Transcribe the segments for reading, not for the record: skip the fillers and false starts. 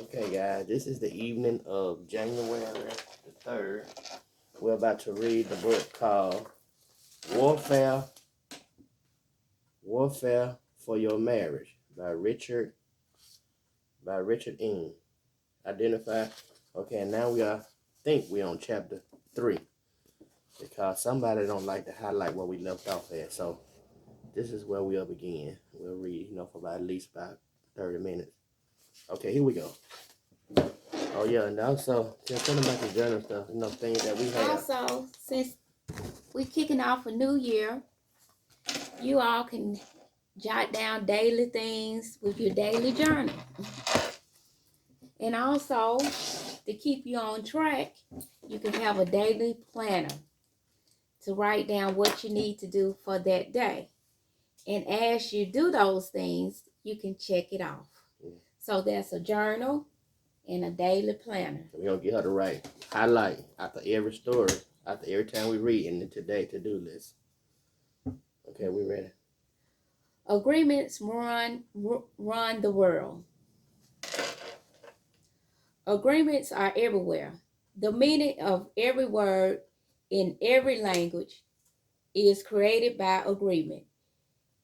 Okay, guys, this is the evening of January the 3rd. We're about to read the book called Warfare for Your Marriage by Richard Ng. Identify. Okay, and now think we're on chapter 3 because somebody don't like to highlight where we left off at. So this is where we'll begin. We'll read, for about at least about 30 minutes. Okay, here we go. Oh yeah, and also just talking about the journal stuff, things that we have. Also, since we're kicking off a new year, you all can jot down daily things with your daily journal. And also, to keep you on track, you can have a daily planner to write down what you need to do for that day. And as you do those things, you can check it off. So that's a journal and a daily planner. We're going to get her to highlight after every story, after every time we read in the today to-do list. Okay, we ready? Agreements run the world. Agreements are everywhere. The meaning of every word in every language is created by agreement.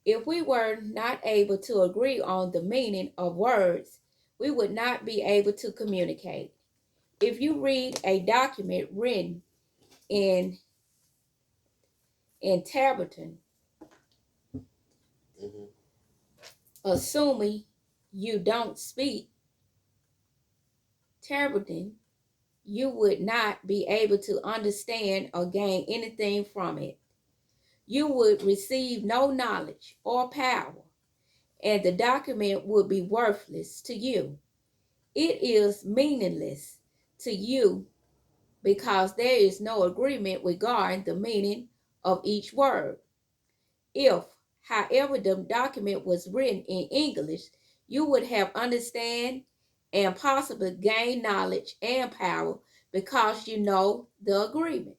If we were not able to agree on the meaning of words, we would not be able to communicate. If you read a document written in Tibetan, assuming you don't speak Tibetan, you would not be able to understand or gain anything from it. You would receive no knowledge or power, and the document would be worthless to you. It is meaningless to you because there is no agreement regarding the meaning of each word. If, however, the document was written in English, you would have understand and possibly gain knowledge and power because you know the agreement.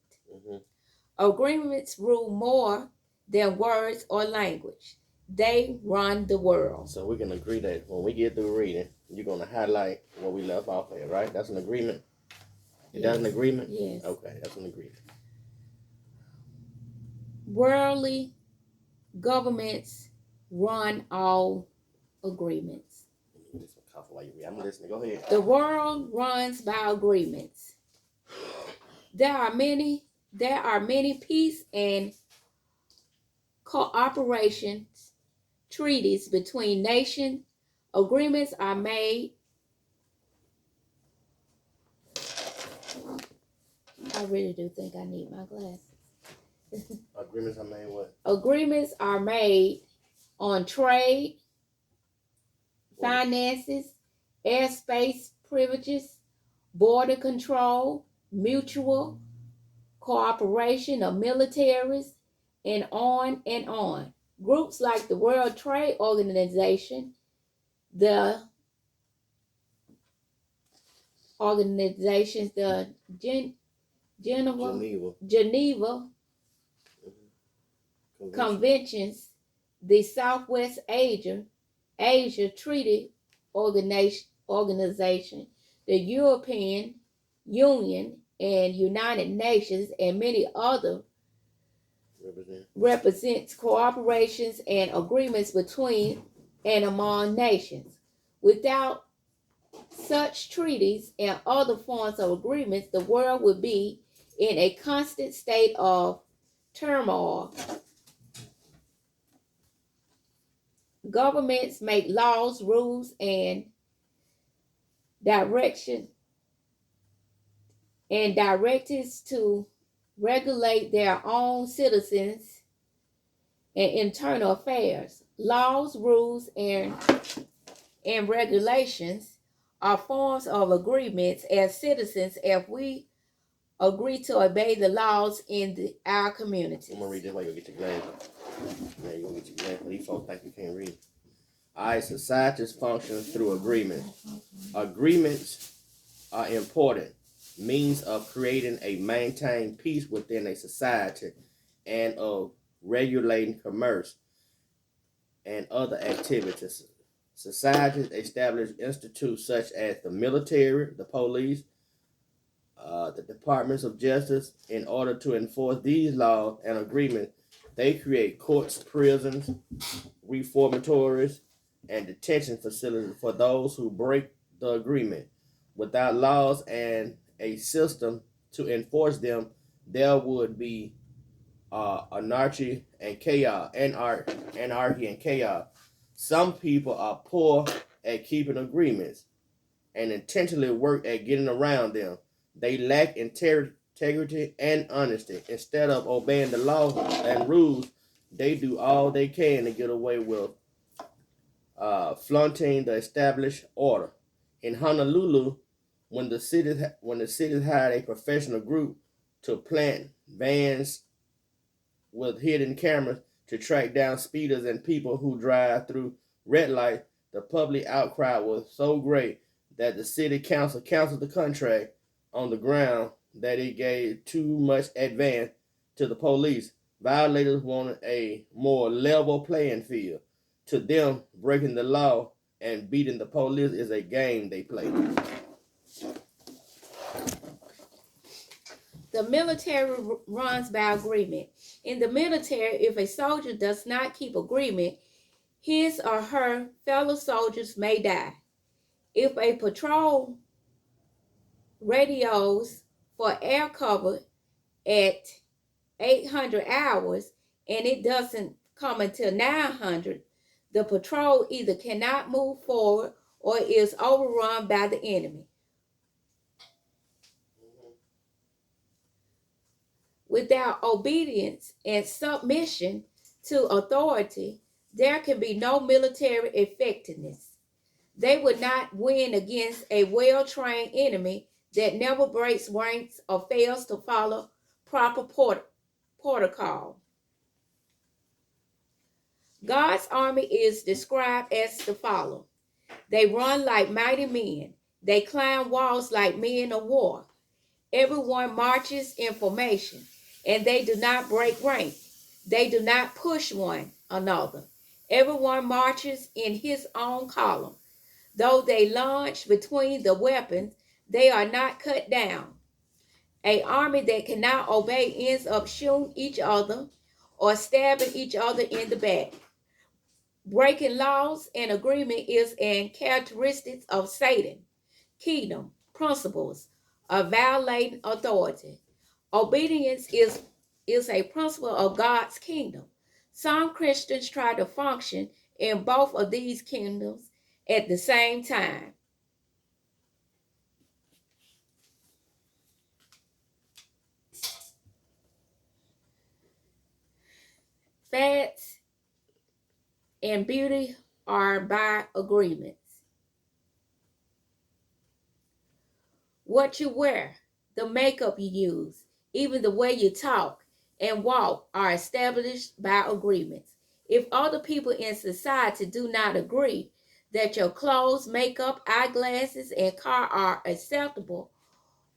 Agreements rule more than words or language. They run the world. So we can agree that when we get through reading, you're going to highlight what we left off at, right? That's an agreement? Yes. That's an agreement? Yes. Okay, that's an agreement. Worldly governments run all agreements. I'm listening. Go ahead. The world runs by agreements. There are many peace and cooperation treaties between nations. Agreements are made. I really do think I need my glasses. Agreements are made what? Agreements are made on trade, finances, airspace privileges, border control, mutual cooperation of militaries, and on and on. Groups like the World Trade Organization, the Geneva Conventions, the Southwest Asia Treaty Organization, the European Union, and United Nations, and many other represents cooperations and agreements between and among nations. Without such treaties and other forms of agreements, the world would be in a constant state of turmoil. Governments make laws, rules, and directives to regulate their own citizens and internal affairs. Laws, rules, and regulations are forms of agreements as citizens if we agree to obey the laws in our community. I'm going to read this while you get your glasses. Yeah, you're going to get your glasses. These folks think you can't read. All right, societies function through agreements. Agreements are important means of creating and maintaining peace within a society and of regulating commerce and other activities. Societies establish institutes such as the military, the police, the departments of justice. In order to enforce these laws and agreements, they create courts, prisons, reformatories, and detention facilities for those who break the agreement. Without laws and a system to enforce them, there would be anarchy and chaos, anarchy and chaos. Some people are poor at keeping agreements and intentionally work at getting around them. They lack integrity and honesty. Instead of obeying the laws and rules, they do all they can to get away with flaunting the established order. In Honolulu, when the cities hired a professional group to plant vans with hidden cameras to track down speeders and people who drive through red lights, the public outcry was so great that the city council canceled the contract on the ground that it gave too much advance to the police. Violators wanted a more level playing field. To them, breaking the law and beating the police is a game they play. The military runs by agreement. In the military, if a soldier does not keep agreement, his or her fellow soldiers may die. If a patrol radios for air cover at 800 hours and it doesn't come until 900, the patrol either cannot move forward or is overrun by the enemy. Without obedience and submission to authority, there can be no military effectiveness. They would not win against a well-trained enemy that never breaks ranks or fails to follow proper protocol. God's army is described as the follow. They run like mighty men. They climb walls like men of war. Everyone marches in formation, and they do not break rank. They do not push one another. Everyone marches in his own column. Though they launch between the weapons, they are not cut down. An army that cannot obey ends up shooting each other or stabbing each other in the back. Breaking laws and agreement is an characteristic of Satan. Kingdom principles of violating authority. Obedience is a principle of God's kingdom. Some Christians try to function in both of these kingdoms at the same time. Fats and beauty are by agreements. What you wear, the makeup you use, even the way you talk and walk are established by agreements. If other people in society do not agree that your clothes, makeup, eyeglasses, and car are acceptable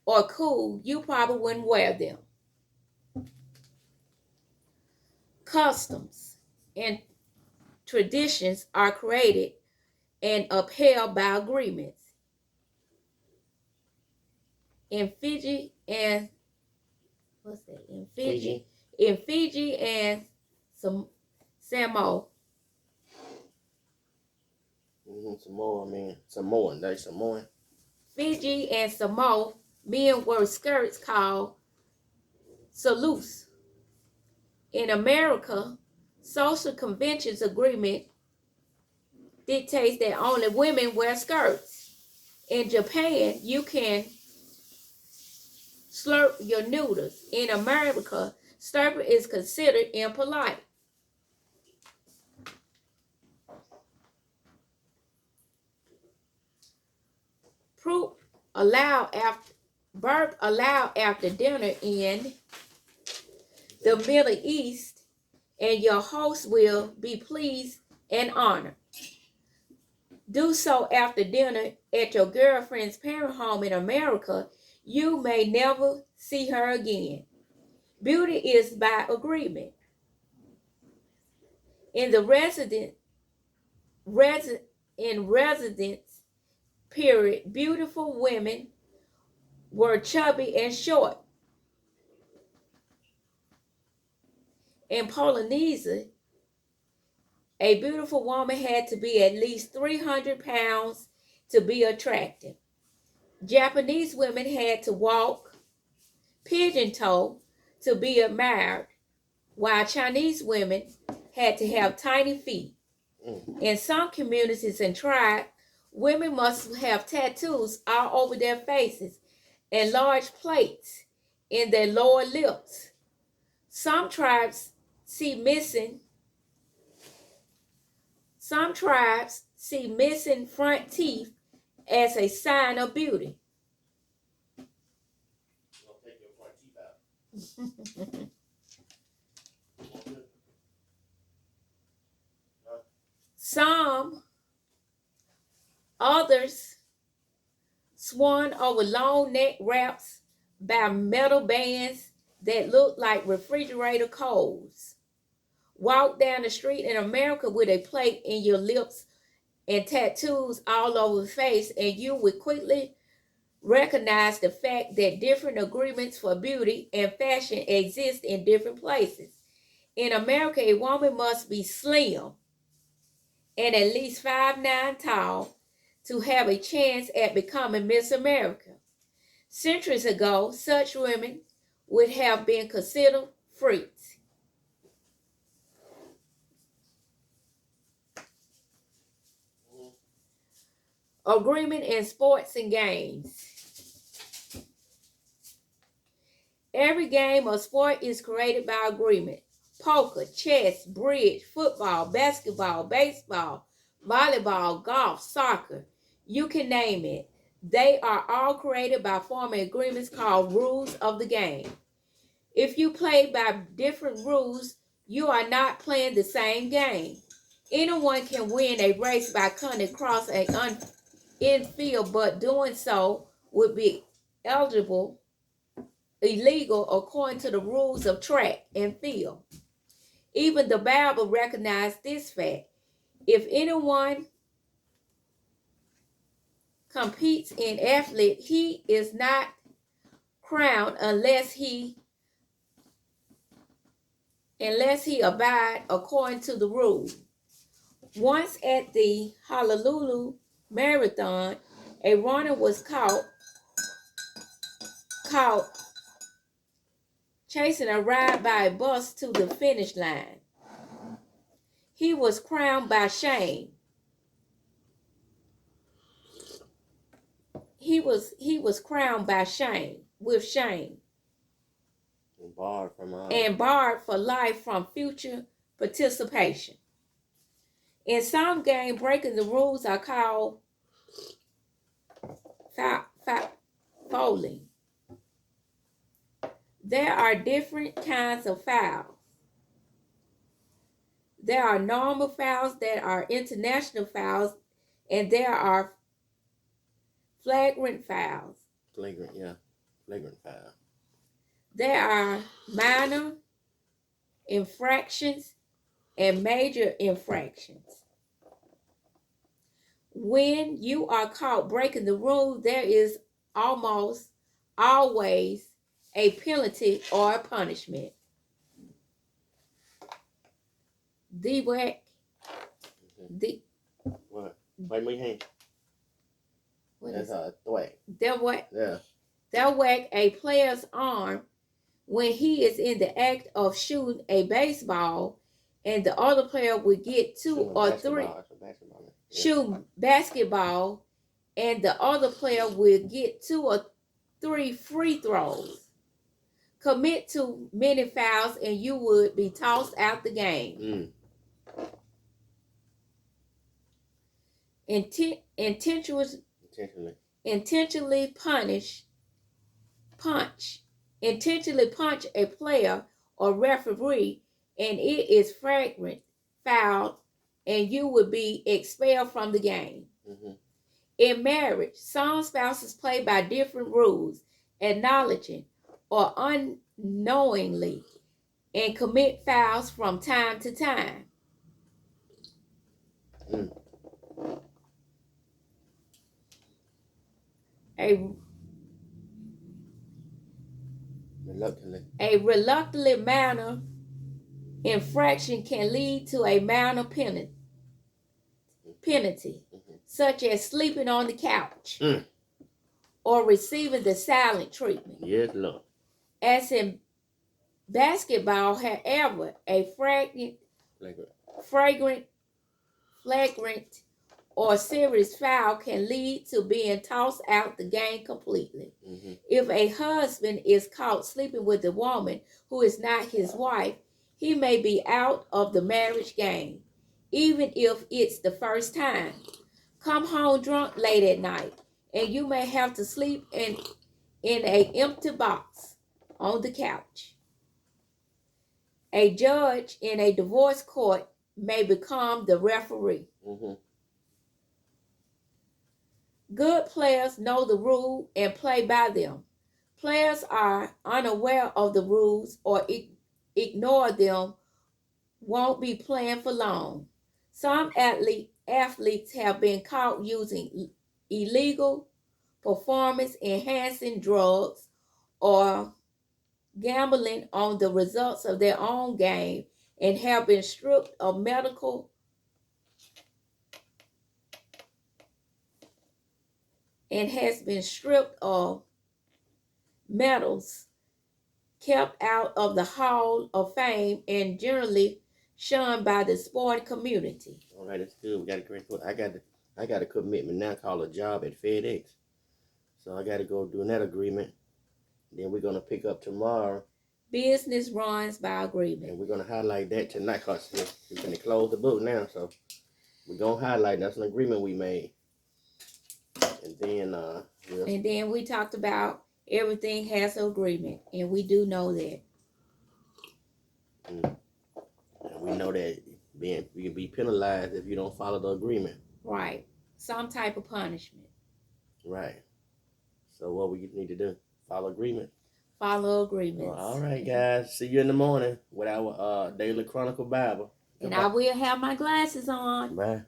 or cool, you probably wouldn't wear them. Customs and traditions are created and upheld by agreements. In Fiji and what's that? In Fiji and Samoa. Samoan. They Samoan. Fiji and Samoa, men wear skirts called salus. In America, social conventions agreement dictates that only women wear skirts. In Japan, you can slurp your noodles. In America, slurping is considered impolite. Birth allowed after dinner in the Middle East, and your host will be pleased and honored. Do so after dinner at your girlfriend's parent home in America. You may never see her again. Beauty is by agreement. In the in residence period, beautiful women were chubby and short. In Polynesia, a beautiful woman had to be at least 300 pounds to be attractive. Japanese women had to walk pigeon-toe to be admired, while Chinese women had to have tiny feet. In some communities and tribes, women must have tattoos all over their faces and large plates in their lower lips. Some tribes see missing front teeth as a sign of beauty. Some others sworn over long neck wraps by metal bands that looked like refrigerator coals. Walk down the street in America with a plate in your lips and tattoos all over the face, and you would quickly recognize the fact that different agreements for beauty and fashion exist in different places. In America, a woman must be slim and at least 5'9" tall to have a chance at becoming Miss America. Centuries ago, such women would have been considered freaks. Agreement in sports and games. Every game or sport is created by agreement. Poker, chess, bridge, football, basketball, baseball, volleyball, golf, soccer. You can name it. They are all created by forming agreements called rules of the game. If you play by different rules, you are not playing the same game. Anyone can win a race by cutting across an infield, but doing so would be illegal according to the rules of track and field. Even the Bible recognized this fact. If anyone competes in athlete, he is not crowned unless he abide according to the rules. Once at the Honolulu Marathon, a runner was caught chasing a ride by a bus to the finish line. He was crowned by shame. He was crowned by shame, with shame. And barred for life from future participation. In some games, breaking the rules are called fouling. There are different kinds of fouls. There are normal fouls, there are international fouls, and there are flagrant fouls. Flagrant foul. There are minor infractions and major infractions. When you are caught breaking the rules, there is almost always a penalty or a punishment. The whack. The what? Wait, my hand. That's a thwack. They'll whack. Yeah. They'll whack a player's arm when he is in the act of shooting a baseball, and the other player would get two or three. Shoot basketball, and the other player will get 2 or 3 free throws. Commit too many fouls, and you would be tossed out the game. Intentionally punch a player or referee, and it is flagrant foul, and you would be expelled from the game. In marriage, some spouses play by different rules, acknowledging or unknowingly, and commit fouls from time to time. A reluctantly minor infraction can lead to a minor penalty, such as sleeping on the couch or receiving the silent treatment. Yes, Lord. As in basketball, however, a flagrant or serious foul can lead to being tossed out the game completely. If a husband is caught sleeping with a woman who is not his wife, he may be out of the marriage game, even if it's the first time. Come home drunk late at night, and you may have to sleep in an empty box on the couch. A judge in a divorce court may become the referee. Good players know the rule and play by them. Players are unaware of the rules or ignore them won't be playing for long. Some athletes have been caught using illegal performance-enhancing drugs or gambling on the results of their own game and have been stripped of medals, kept out of the Hall of Fame, and generally shunned by the sporting community. All right, that's good. We got a great point. I got a commitment now called a job at FedEx. So I got to go do that agreement. Then we're going to pick up tomorrow. Business runs by agreement. And we're going to highlight that tonight because we're going to close the book now. So we're going to highlight that's an agreement we made. And then we talked about everything has an agreement. And we do know that. And we know that you can be penalized if you don't follow the agreement. Right. Some type of punishment. Right. So what we need to do? Follow agreement. Follow agreements. All right, guys. See you in the morning with our Daily Chronicle Bible. And I will have my glasses on. Bye.